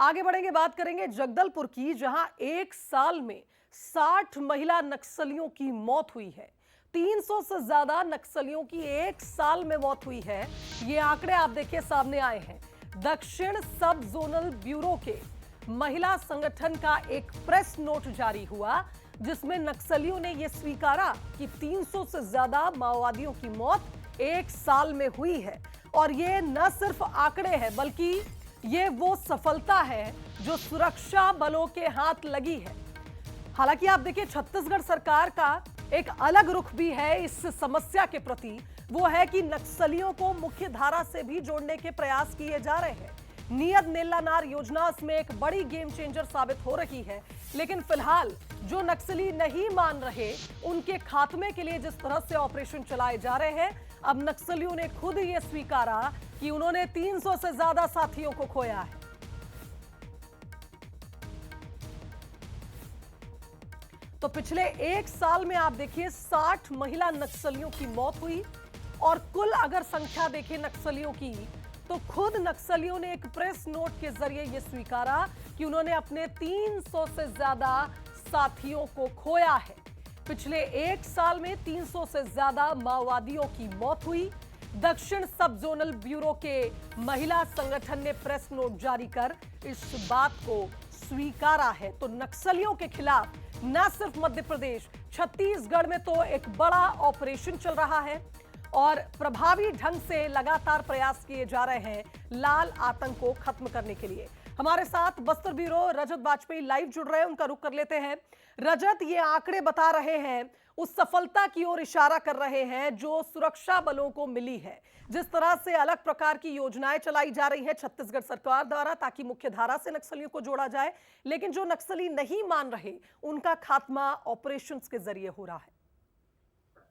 आगे बढ़ेंगे, बात करेंगे जगदलपुर की, जहां एक साल में 60 महिला नक्सलियों की मौत हुई है। 300 से ज्यादा नक्सलियों की एक साल में मौत हुई है। ये आंकड़े आप देखिए सामने आए हैं। दक्षिण सब जोनल ब्यूरो के महिला संगठन का एक प्रेस नोट जारी हुआ, जिसमें नक्सलियों ने यह स्वीकारा कि 300 से ज्यादा माओवादियों की मौत एक साल में हुई है। और ये न सिर्फ आंकड़े हैं, बल्कि ये वो सफलता है जो सुरक्षा बलों के हाथ लगी है। हालांकि आप देखिए, छत्तीसगढ़ सरकार का एक अलग रुख भी है इस समस्या के प्रति। वो है कि नक्सलियों को मुख्य धारा से भी जोड़ने के प्रयास किए जा रहे हैं। नियत नेल्लानार योजना इसमें एक बड़ी गेम चेंजर साबित हो रही है। लेकिन फिलहाल जो नक्सली नहीं मान रहे, उनके खात्मे के लिए जिस तरह से ऑपरेशन चलाए जा रहे हैं, अब नक्सलियों ने खुद ये स्वीकारा कि उन्होंने 300 से ज्यादा साथियों को खोया है। तो पिछले एक साल में आप देखिए 60 महिला नक्सलियों की मौत हुई। और कुल अगर संख्या देखें नक्सलियों की, तो खुद नक्सलियों ने एक प्रेस नोट के जरिए यह स्वीकारा कि उन्होंने अपने 300 से ज्यादा साथियों को खोया है। पिछले एक साल में 300 से ज्यादा माओवादियों की मौत हुई। दक्षिण सब जोनल ब्यूरो के महिला संगठन ने प्रेस नोट जारी कर इस बात को स्वीकारा है। तो नक्सलियों के खिलाफ न सिर्फ मध्य प्रदेश, छत्तीसगढ़ में तो एक बड़ा ऑपरेशन चल रहा है और प्रभावी ढंग से लगातार प्रयास किए जा रहे हैं लाल आतंक को खत्म करने के लिए। हमारे साथ बस्तर ब्यूरो रजत बाजपेयी लाइव जुड़ रहे हैं, उनका रुख कर लेते हैं। रजत, ये आंकड़े बता रहे हैं, उस सफलता की ओर इशारा कर रहे हैं जो सुरक्षा बलों को मिली है। जिस तरह से अलग प्रकार की योजनाएं चलाई जा रही है छत्तीसगढ़ सरकार द्वारा ताकि मुख्य धारा से नक्सलियों को जोड़ा जाए, लेकिन जो नक्सली नहीं मान रहे, उनका खात्मा ऑपरेशंस के जरिए हो रहा है।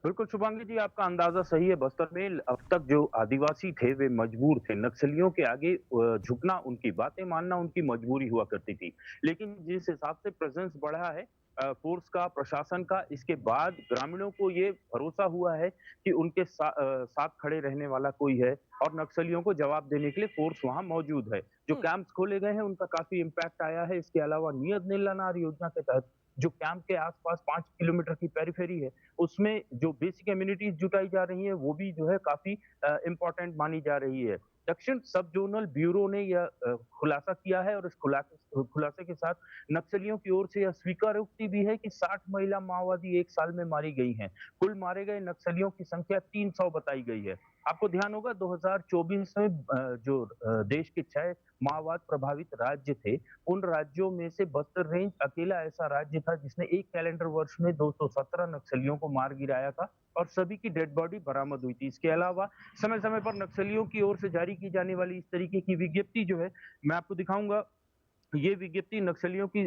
बिल्कुल शुभांगी जी, आपका अंदाजा सही है। बस्तर में अब तक जो आदिवासी थे वे मजबूर थे, नक्सलियों के आगे झुकना, उनकी बातें मानना उनकी मजबूरी हुआ करती थी। लेकिन जिस हिसाब से प्रेजेंस बढ़ा है फोर्स का, प्रशासन का, इसके बाद ग्रामीणों को ये भरोसा हुआ है कि उनके साथ खड़े रहने वाला कोई है और नक्सलियों को जवाब देने के लिए फोर्स वहां मौजूद है। जो कैंप्स खोले गए हैं उनका काफी इम्पैक्ट आया है। इसके अलावा नियत नीलानार योजना के तहत जो कैंप के आसपास 5 किलोमीटर की पेरिफेरी है, उसमें जो बेसिक एम्यूनिटीज जुटाई जा रही है, वो भी जो है काफी इंपॉर्टेंट मानी जा रही है। दक्षिण सब जोनल ब्यूरो ने यह खुलासा किया है और इस खुलासे के साथ नक्सलियों की ओर से यह स्वीकारोक्ति भी है कि 60 महिला माओवादी एक साल में मारी गई हैं। कुल मारे गए नक्सलियों की संख्या 300 बताई गई है। आपको ध्यान होगा 2024 में जो देश के 6 माओवाद प्रभावित राज्य थे, उन राज्यों में से बस्तर रेंज अकेला ऐसा राज्य था जिसने एक कैलेंडर वर्ष में 217 नक्सलियों को मार गिराया था और सभी की डेड बॉडी बरामद हुई थी। इसके अलावा समय समय पर नक्सलियों की ओर से जारी की जाने वाली इस तरीके की विज्ञप्ति जो है, मैं आपको दिखाऊंगा। ये विज्ञप्ति नक्सलियों की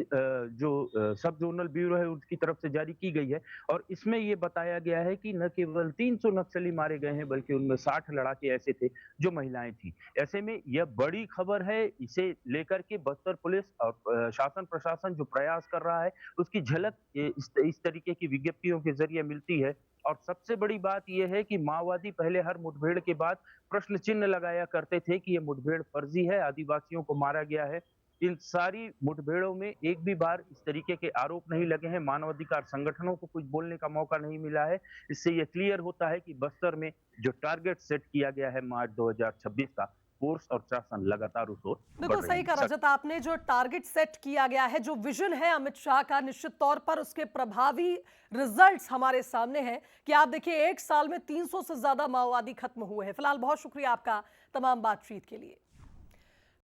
जो सब जोनल ब्यूरो है उसकी तरफ से जारी की गई है और इसमें ये बताया गया है कि न केवल 300 नक्सली मारे गए हैं, बल्कि उनमें 60 लड़ाके ऐसे थे जो महिलाएं थी। ऐसे में यह बड़ी खबर है। इसे लेकर के बस्तर पुलिस और शासन प्रशासन जो प्रयास कर रहा है, उसकी झलक इस तरीके की विज्ञप्तियों के जरिए मिलती है। और सबसे बड़ी बात यह है कि माओवादी पहले हर मुठभेड़ के बाद प्रश्न चिन्ह लगाया करते थे कि यह मुठभेड़ फर्जी है, आदिवासियों को मारा गया है। इन सारी मुठभेड़ों में एक भी बार इस तरीके के आरोप नहीं लगे हैं, मानवाधिकार संगठनों को कुछ बोलने का मौका नहीं मिला है। इससे ये क्लियर होता है कि बस्तर में जो टारगेट सेट किया गया है मार्च 2026 का, फोर्स और शासन लगातार उस ओर बढ़ बिल्कुल रही सही है। कहा रजत आपने। जो टारगेट सेट किया गया है, जो विजन है अमित शाह का, निश्चित तौर पर उसके प्रभावी रिजल्ट्स हमारे सामने हैं कि आप देखिए एक साल में 300 से ज्यादा माओवादी खत्म हुए हैं। फिलहाल बहुत शुक्रिया आपका तमाम बातचीत के लिए।